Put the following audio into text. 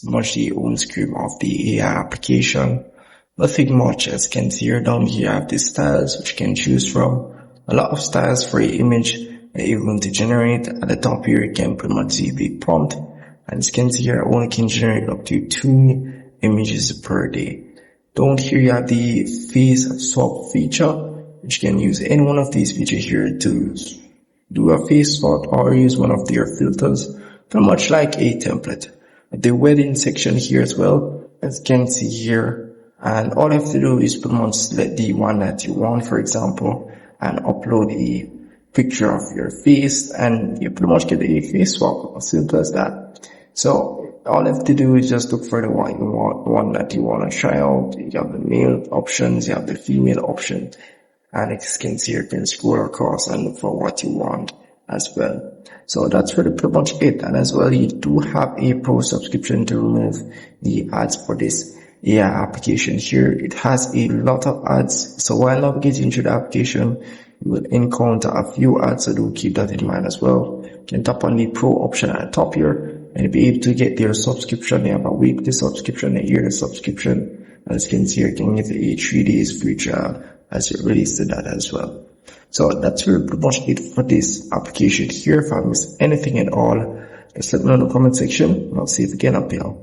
much the home screen of the AI application. Nothing much, as you can see here. Down here, you have the styles which you can choose from. A lot of styles for your image that you're going to generate. At the top here, you can pretty much see the prompt. And as you can see here, I only can generate up to 2 images per day. Down here, you have the face swap feature, which you can use any one of these features here to do a face swap or use one of their filters, pretty much like a template. The wedding section here as well, as you can see here. And all you have to do is pretty much select the one that you want, for example, and upload a picture of your face, and you pretty much get a face swap, as simple as that. So all you have to do is just look for the one that you want to try out. You have the male options, you have the female option, and as you can see, you can scroll across and look for what you want as well. So that's pretty much it. And as well, you do have a pro subscription to remove the ads for this AI application here. It has a lot of ads, so while navigating through the application, you will encounter a few ads, so do keep that in mind as well. You can tap on the pro option at the top here, and you'll be able to get their subscription. They have a weekly subscription, a yearly subscription. As you can see, you can get a 3 days free trial as it relates to that as well. So that's pretty much it for this application here. If I missed anything at all, just let me know in the comment section, and I'll see you again up here.